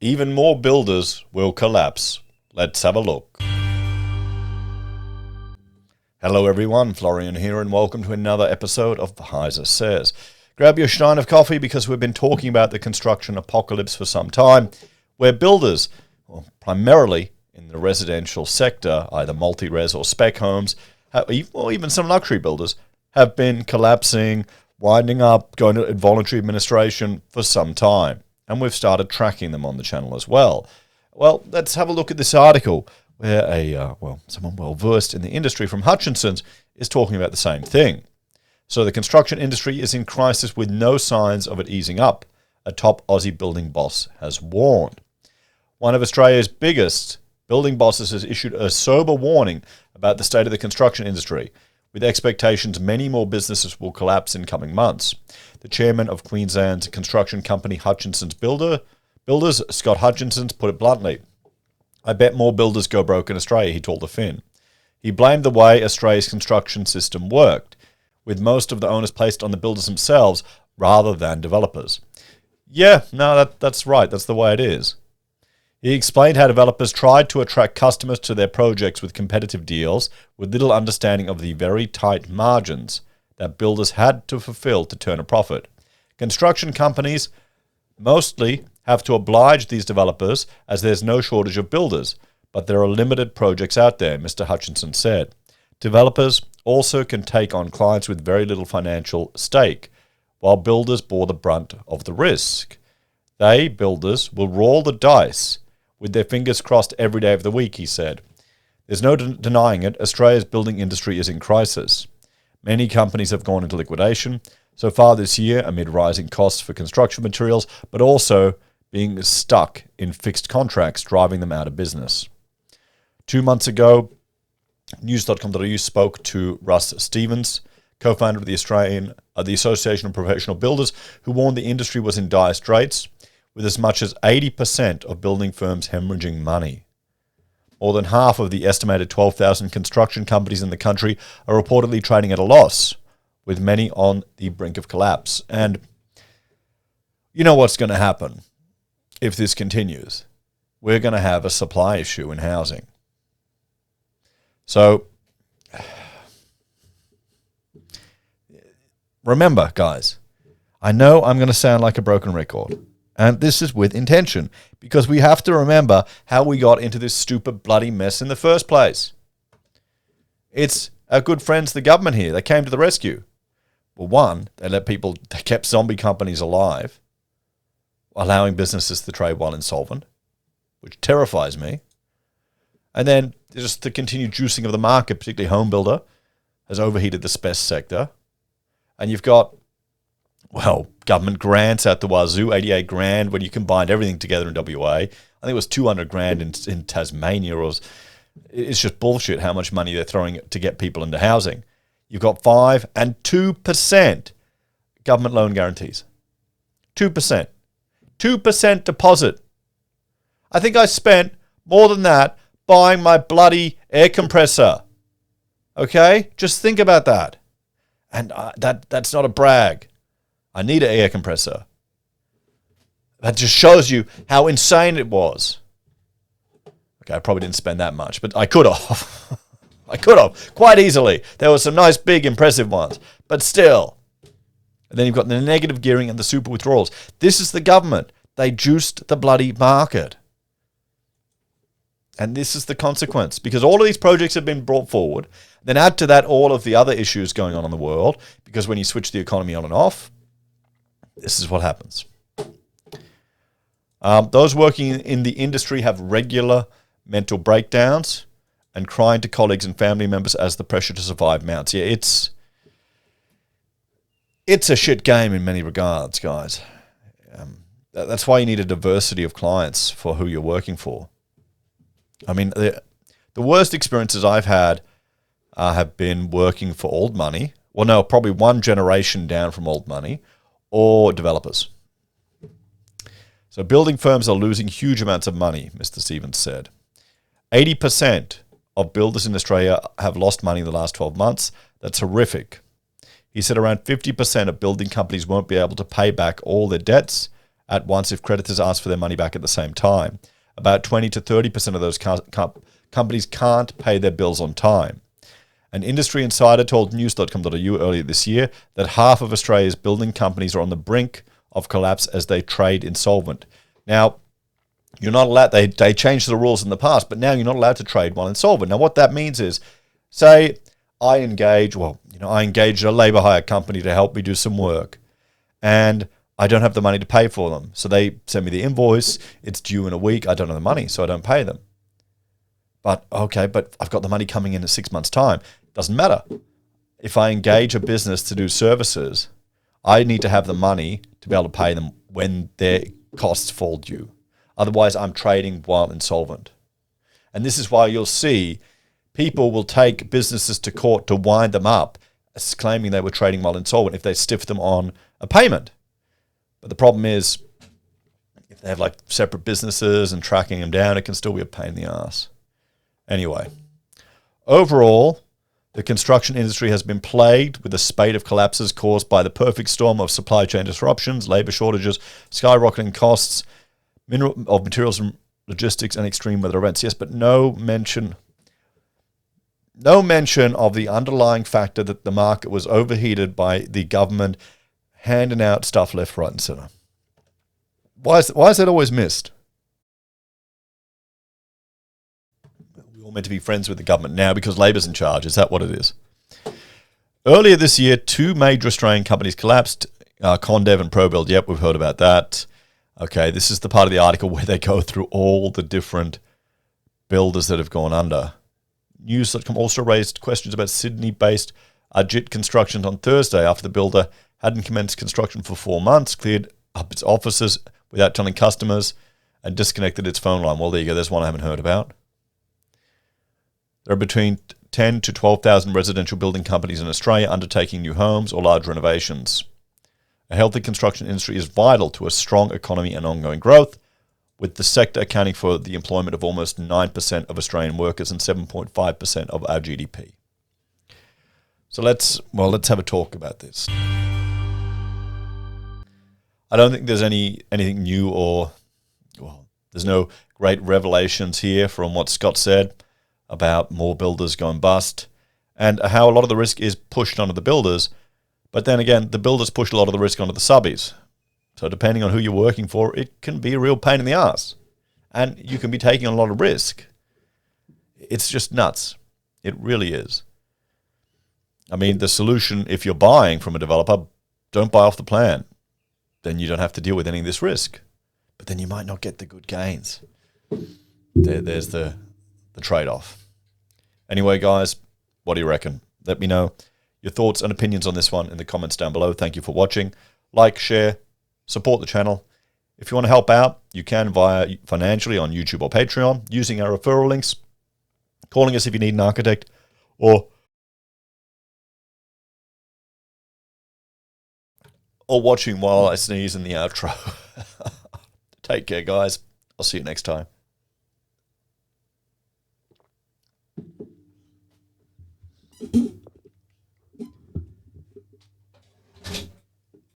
Even more builders will collapse. Let's have a look. Hello everyone, Florian here, and welcome to another episode of HeiseSays. Grab your stein of coffee because we've been talking about the construction apocalypse for some time, where builders, primarily in the residential sector, either multi-res or spec homes, or even some luxury builders, have been collapsing, winding up, going to involuntary administration for some time. And we've started tracking them on the channel as well. Well, let's have a look at this article where someone well-versed in the industry from Hutchinson's is talking about the same thing. So the construction industry is in crisis with no signs of it easing up, a top Aussie building boss has warned. One of Australia's biggest building bosses has issued a sober warning about the state of the construction industry, with expectations many more businesses will collapse in coming months. The chairman of Queensland's construction company Hutchinson's Builders, Scott Hutchinson, put it bluntly. I bet more builders go broke in Australia, he told the Fin. He blamed the way Australia's construction system worked, with most of the onus placed on the builders themselves rather than developers. Yeah, no, that's right. That's the way it is. He explained how developers tried to attract customers to their projects with competitive deals, with little understanding of the very tight margins that builders had to fulfill to turn a profit. Construction companies mostly have to oblige these developers as there's no shortage of builders, but there are limited projects out there, Mr. Hutchinson said. Developers also can take on clients with very little financial stake, while builders bore the brunt of the risk. They, builders, will roll the dice with their fingers crossed every day of the week, he said. There's no denying it, Australia's building industry is in crisis. Many companies have gone into liquidation so far this year amid rising costs for construction materials, but also being stuck in fixed contracts driving them out of business. 2 months ago, news.com.au spoke to Russ Stevens, co-founder of the Association of Professional Builders, who warned the industry was in dire straits, with as much as 80% of building firms hemorrhaging money. More than half of the estimated 12,000 construction companies in the country are reportedly trading at a loss, with many on the brink of collapse. And you know what's going to happen if this continues? We're going to have a supply issue in housing. So, remember, guys, I know I'm going to sound like a broken record. And this is with intention, because we have to remember how we got into this stupid bloody mess in the first place. It's our good friends, the government here. They came to the rescue. Well, one, they kept zombie companies alive, allowing businesses to trade while insolvent, which terrifies me. And then just the continued juicing of the market, particularly home builder, has overheated the spec sector. And you've got, government grants out the wazoo, 88 grand when you combined everything together in WA. I think it was 200 grand in Tasmania. It's just bullshit how much money they're throwing to get people into housing. You've got 5 and 2% government loan guarantees. 2%. 2% deposit. I think I spent more than that buying my bloody air compressor. Okay? Just think about that. And that's not a brag. I need an air compressor. That just shows you how insane it was. Okay, I probably didn't spend that much, but I could have. I could have, quite easily. There were some nice, big, impressive ones, but still. And then you've got the negative gearing and the super withdrawals. This is the government. They juiced the bloody market. And this is the consequence, because all of these projects have been brought forward. Then add to that all of the other issues going on in the world, because when you switch the economy on and off, this is what happens. Those working in the industry have regular mental breakdowns and crying to colleagues and family members as the pressure to survive mounts. Yeah, it's a shit game in many regards, guys. That's why you need a diversity of clients for who you're working for. I mean, the worst experiences I've had have been working for old money. Well, no, probably one generation down from old money, or developers. So building firms are losing huge amounts of money, Mr. Stevens said. 80% of builders in Australia have lost money in the last 12 months. That's horrific. He said around 50% of building companies won't be able to pay back all their debts at once if creditors ask for their money back at the same time. About 20 to 30% of those companies can't pay their bills on time. An industry insider told news.com.au earlier this year that half of Australia's building companies are on the brink of collapse as they trade insolvent. Now, you're not allowed, they changed the rules in the past, but now you're not allowed to trade while insolvent. Now, what that means is, say I engage a labor hire company to help me do some work, and I don't have the money to pay for them. So they send me the invoice, it's due in a week, I don't have the money, so I don't pay them. But I've got the money coming in 6 months' time. Doesn't matter. If I engage a business to do services, I need to have the money to be able to pay them when their costs fall due. Otherwise, I'm trading while insolvent. And this is why you'll see people will take businesses to court to wind them up, claiming they were trading while insolvent if they stiff them on a payment. But the problem is, if they have like separate businesses and tracking them down, it can still be a pain in the ass. Anyway, overall, the construction industry has been plagued with a spate of collapses caused by the perfect storm of supply chain disruptions, labor shortages, skyrocketing costs, of materials and logistics, and extreme weather events. Yes, but no mention of the underlying factor that the market was overheated by the government handing out stuff left, right, and center. Why is that always missed? We're all meant to be friends with the government now because Labor's in charge. Is that what it is? Earlier this year, two major Australian companies collapsed, Condev and ProBuild. Yep, we've heard about that. Okay, this is the part of the article where they go through all the different builders that have gone under. News.com also raised questions about Sydney-based Ajit Construction on Thursday after the builder hadn't commenced construction for 4 months, cleared up its offices without telling customers, and disconnected its phone line. Well, there you go. There's one I haven't heard about. There are between 10 to 12,000 residential building companies in Australia undertaking new homes or large renovations. A healthy construction industry is vital to a strong economy and ongoing growth, with the sector accounting for the employment of almost 9% of Australian workers and 7.5% of our GDP. So let's have a talk about this. I don't think there's anything new there's no great revelations here from what Scott said about more builders going bust and how a lot of the risk is pushed onto the builders. But then again, the builders push a lot of the risk onto the subbies. So depending on who you're working for, it can be a real pain in the ass. And you can be taking on a lot of risk. It's just nuts. It really is. I mean, the solution, if you're buying from a developer, don't buy off the plan. Then you don't have to deal with any of this risk. But then you might not get the good gains. There's the trade-off. Anyway, guys, what do you reckon? Let me know your thoughts and opinions on this one in the comments down below. Thank you for watching. Like, share, support the channel. If you want to help out, you can via financially on YouTube or Patreon, using our referral links, calling us if you need an architect, or watching while I sneeze in the outro. Take care, guys. I'll see you next time.